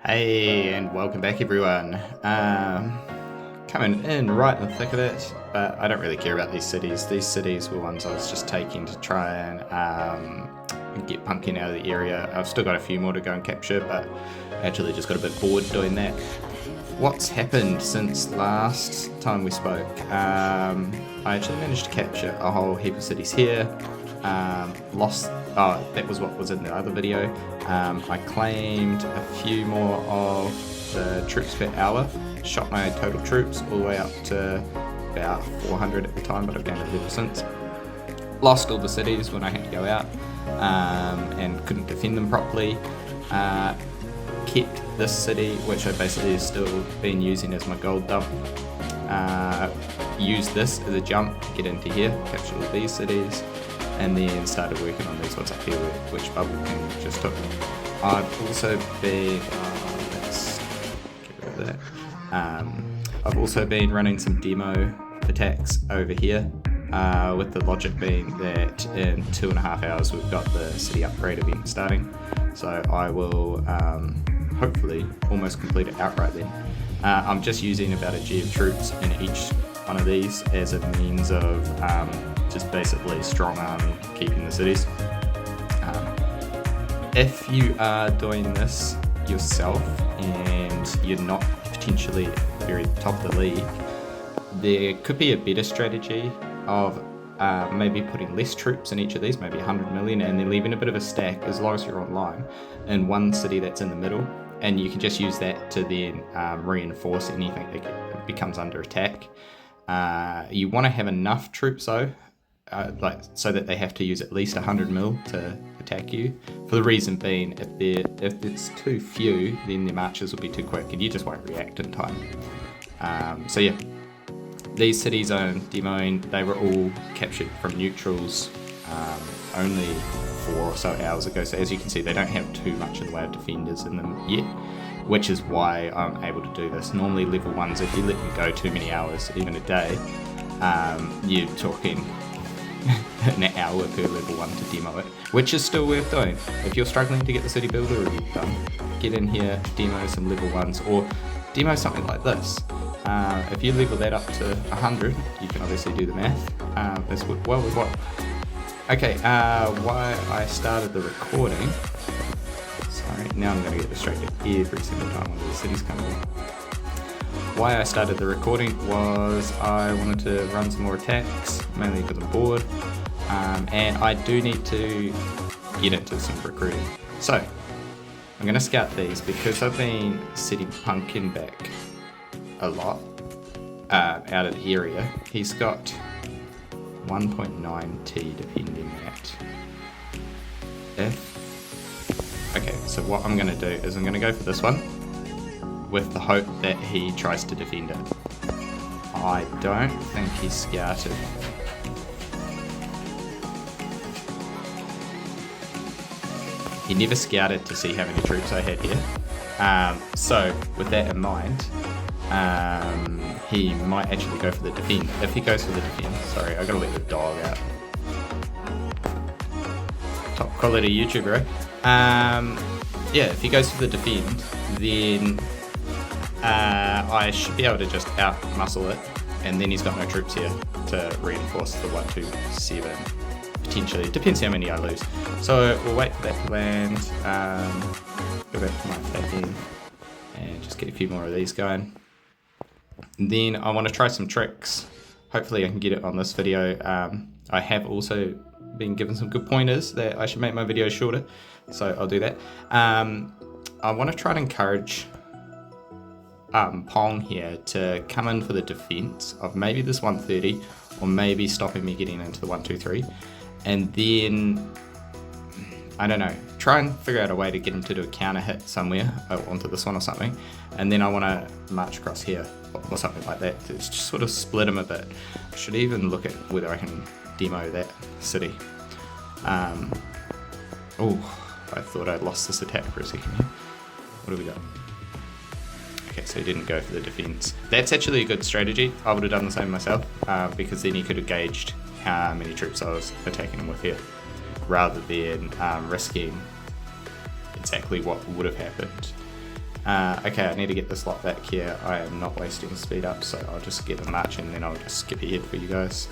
Hey, and welcome back everyone. Coming in right in the thick of it, but I don't really care about these cities. These cities were ones I was just taking to try and get Pumpkin out of the area. I've still got a few more to go and capture, but actually just got a bit bored doing that. What's happened since last time we spoke? I actually managed to capture a whole heap of cities here. That was what was in the other video. I claimed a few more of the troops per hour, shot my total troops all the way up to about 400 at the time, but I've gained a level since. Lost all the cities when I had to go out and couldn't defend them properly. Kept this city, which I basically have still been using as my gold dump. Used this as a jump to get into here, captured all these cities, and then started working on these ones up here, which Bubble King just took. I've also been, let's get rid of that. I've also been running some demo attacks over here, with the logic being that in 2.5 hours we've got the city upgrade event starting. So I will hopefully almost complete it outright then. I'm just using about a G of troops in each one of these as a means of just basically strong arming, keeping the cities. If you are doing this yourself and you're not potentially at the very top of the league, there could be a better strategy of maybe putting less troops in each of these, maybe 100 million, and then leaving a bit of a stack, as long as you're online, in one city that's in the middle, and you can just use that to then reinforce anything that becomes under attack. You want to have enough troops though, so that they have to use at least 100 mil to attack you, for the reason being if it's too few, then the marches will be too quick and you just won't react in time. So yeah, these cities I'm demoing, they were all captured from neutrals only 4 or so hours ago, so as you can see they don't have too much in the way of defenders in them yet, which is why I'm able to do this. Normally level 1s, if you let them go too many hours, even a day, you're talking an hour per level 1 to demo it, which is still worth doing. If you're struggling to get the city builder review done, get in here, demo some level 1s, or demo something like this. If you level that up to 100, you can obviously do the math, as well with what. Okay, why I started the recording, sorry, now I'm going to get distracted every single time one of these cities come in. Why I started the recording was I wanted to run some more attacks, mainly because I'm bored, and I do need to get into some recruiting. So I'm going to scout these because I've been sitting Pumpkin back a lot out of the area. He's got 1.9t defending that. Okay, so what I'm going to do is I'm going to go for this one, with the hope that he tries to defend it. I don't think he's scouted. He never scouted to see how many troops I had here. So with that in mind, he might actually go for the defend. If he goes for the defend, sorry, I gotta let the dog out. Top quality YouTuber, yeah, if he goes for the defend, then I should be able to just out-muscle it, and then he's got no troops here to reinforce the 127, potentially. It depends how many I lose. So we'll wait for that to land, go back to my attacking, and just get a few more of these going. And then I want to try some tricks. Hopefully I can get it on this video. I have also been given some good pointers that I should make my videos shorter, so I'll do that. I want to try to encourage Pong here to come in for the defense of maybe this 130, or maybe stopping me getting into the 123, and then I don't know, try and figure out a way to get him to do a counter hit somewhere onto this one or something, and then I want to march across here or something like that to just sort of split him a bit. I should even look at whether I can demo that city. Oh, I thought I'd lost this attack for a second here. What have we got? Okay, so he didn't go for the defense. That's actually a good strategy. I would have done the same myself, because then he could have gauged how many troops I was attacking him with here, rather than risking exactly what would have happened. Okay, I need to get this lot back here. I am not wasting speed up, so I'll just get them marching and then I'll just skip ahead for you guys.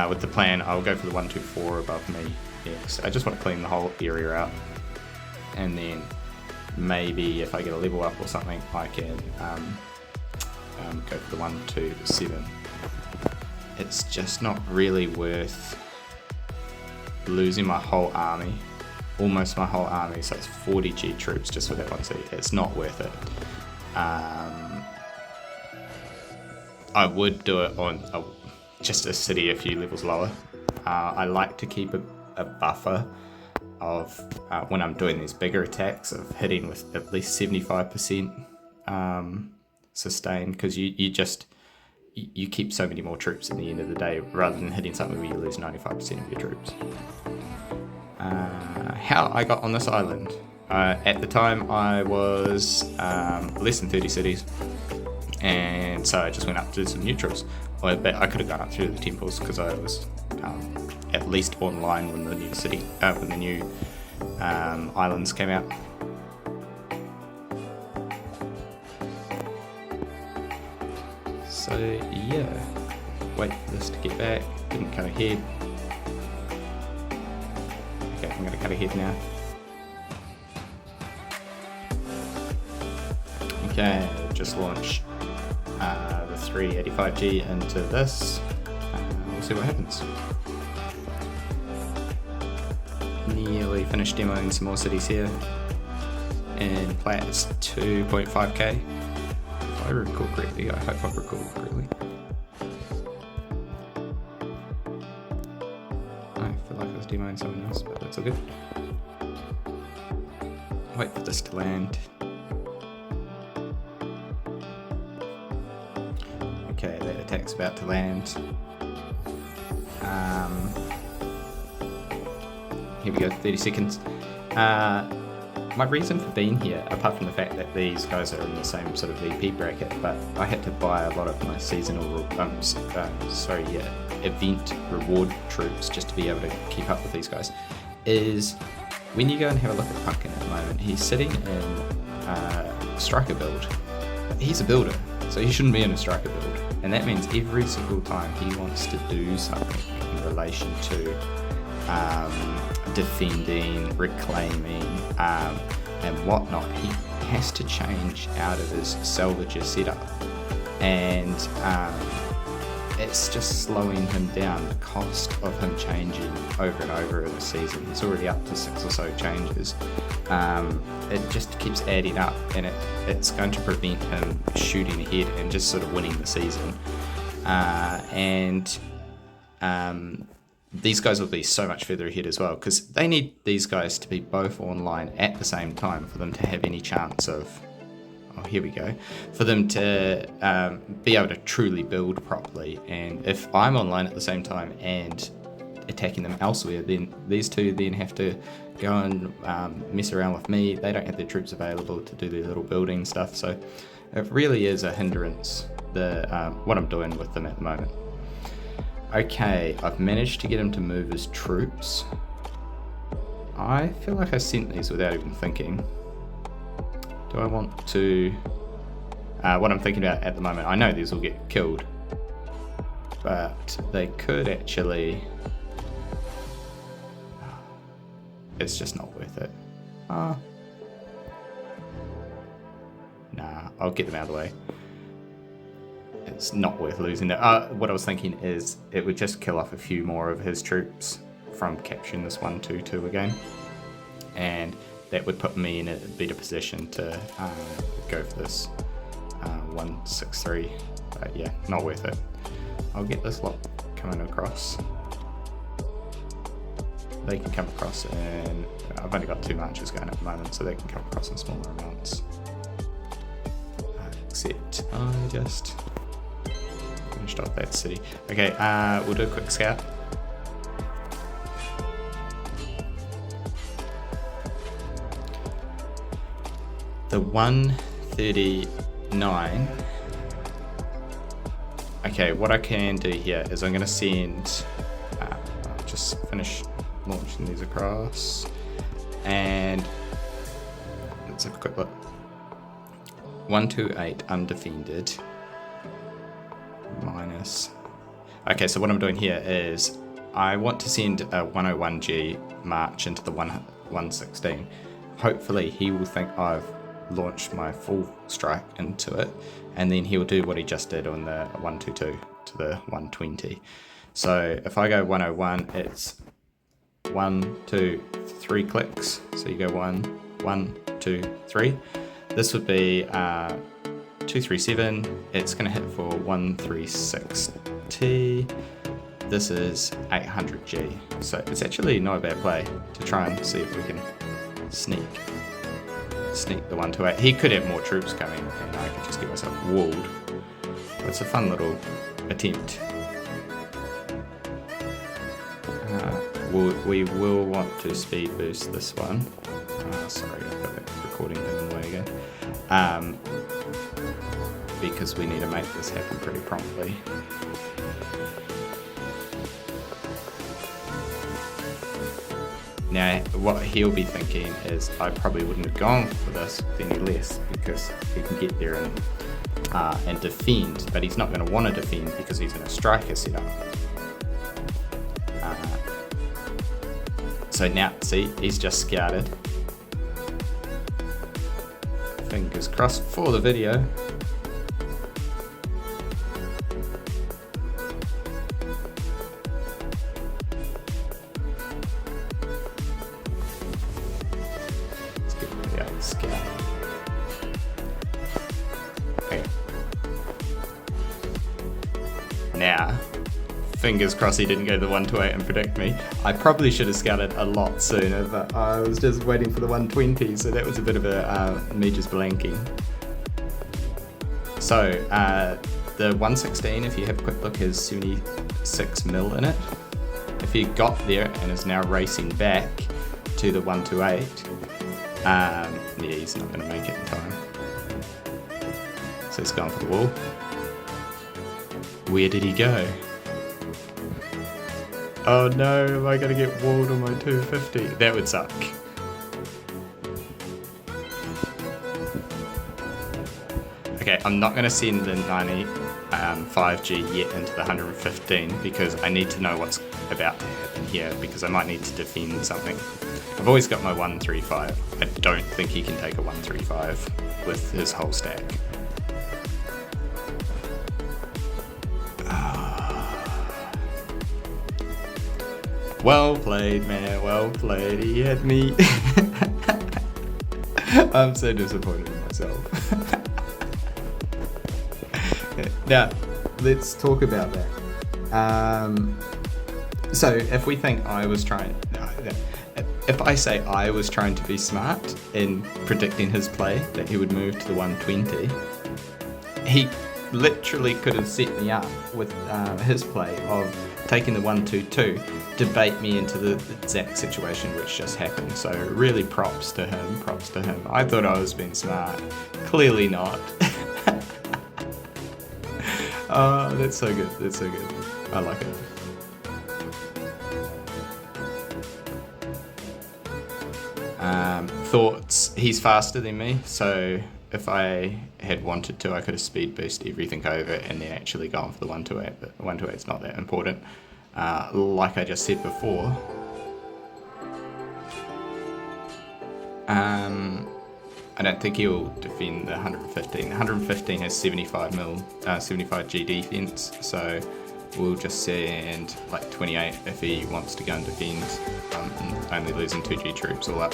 With the plan, I'll go for the 124 above me next. I just want to clean the whole area out, and then maybe if I get a level up or something, I can go for the 127. It's just not really worth losing my whole army, almost my whole army, so it's 40 G troops just for that one city. It's not worth it. I would do it on just a city a few levels lower. I like to keep a buffer of when I'm doing these bigger attacks of hitting with at least 75% sustain, because you keep so many more troops at the end of the day rather than hitting something where you lose 95% of your troops. How I got on this island. At the time I was less than 30 cities, and so I just went up to some neutrals. But I could have gone up through the temples because I was at least online when the new city, when the new islands came out. So yeah, wait for this to get back. Didn't cut ahead. Okay, I'm gonna cut ahead now. Okay, just launched the 385G into this. We'll see what happens. Nearly finished demoing some more cities here. And Plat's 2.5k. If I recall correctly, I hope I recall correctly. I feel like I was demoing someone else, but that's all good. Wait for this to land. Okay, that attack's about to land. Here we go, 30 seconds. My reason for being here, apart from the fact that these guys are in the same sort of VP bracket, but I had to buy a lot of my seasonal, event reward troops just to be able to keep up with these guys, is when you go and have a look at Pumpkin at the moment, he's sitting in striker build. He's a builder, so he shouldn't be in a striker build. And that means every single time he wants to do something in relation to defending, reclaiming, and whatnot, he has to change out of his salvager setup. And it's just slowing him down. The cost of him changing over and over in the season, he's already up to 6 or so changes. It just keeps adding up, and it's going to prevent him shooting ahead and just sort of winning the season. These guys will be so much further ahead as well, because they need these guys to be both online at the same time for them to have any chance of, here we go, for them to be able to truly build properly. And if I'm online at the same time and attacking them elsewhere, then these two then have to go and mess around with me. They don't have their troops available to do their little building stuff, so it really is a hindrance, what I'm doing with them at the moment. Okay, I've managed to get him to move his troops. I feel like I sent these without even thinking. Do I want to... what I'm thinking about at the moment, I know these will get killed, but they could actually... It's just not worth it. Nah, I'll get them out of the way. It's not worth losing that. What I was thinking is it would just kill off a few more of his troops from capturing this 122 again, and that would put me in a better position to go for this 163. But yeah, not worth it. I'll get this lot coming across. They can come across, and I've only got 2 marches going at the moment, so they can come across in smaller amounts. Except I just finished off that city. Okay, we'll do a quick scout. The 139. Okay, what I can do here is I'm going to send, I'll just finish launching these across, and let's have a quick look. 128 undefended minus. Okay, so what I'm doing here is I want to send a 101G march into the 116. Hopefully he will think I've launched my full strike into it, and then he'll do what he just did on the 122 to the 120. So if I go 101, it's 1, 2, 3 clicks. So you go 1, 1, 2, 3. This would be 237. It's going to hit for 136T. This is 800G. So it's actually not a bad play to try and see if we can sneak the 128. He could have more troops coming and I could just get myself walled. But it's a fun little attempt. We will want to speed boost this one. Sorry, I've got that recording in the way again. Because we need to make this happen pretty promptly. Now, what he'll be thinking is I probably wouldn't have gone for this with any less because he can get there and defend, but he's not going to want to defend because he's in a striker setup. So now, see, he's just scouted. Fingers crossed for the video. Let's get the other scout. Okay. Now, fingers crossed he didn't go to the 128 and predict me. I probably should have scouted a lot sooner, but I was just waiting for the 120, so that was a bit of me just blanking. So, the 116, if you have a quick look, has 76 mil in it. If he got there and is now racing back to the 128, yeah, he's not going to make it in time. So he's gone for the wall. Where did he go? Oh no, am I going to get walled on my 250? That would suck. Okay, I'm not going to send the 95G yet into the 115 because I need to know what's about to happen here because I might need to defend something. I've always got my 135. I don't think he can take a 135 with his whole stack. Well played, man, well played. He had me. I'm so disappointed in myself. Now, let's talk about that. So, if we think I was trying... If I say I was trying to be smart in predicting his play, that he would move to the 120, he literally could have set me up with his play of taking the 122 to bait me into the exact situation which just happened. So really props to him, props to him. I thought I was being smart. Clearly not. Oh, that's so good, that's so good. I like it. Thoughts, he's faster than me, so if I had wanted to, I could have speed boosted everything over and then actually gone for the 128, but the 128 is not that important. Like I just said before, I don't think he'll defend the 115. The 115 has 75G defense, so we'll just send like 28 if he wants to go and defend, only losing 2G troops all up.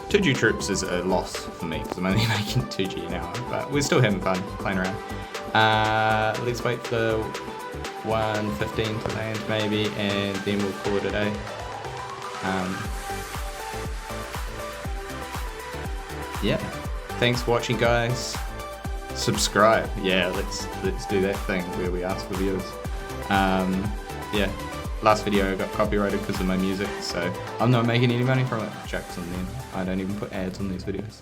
2G troops is a loss for me because I'm only making 2G an hour, but we're still having fun playing around. Let's wait for the 115 to land maybe, and then we'll call it a day. Yeah, thanks for watching, guys. Subscribe. Yeah, let's do that thing where we ask for views. Yeah, last video I got copyrighted because of my music, so I'm not making any money from it. Jokes on them. I don't even put ads on these videos.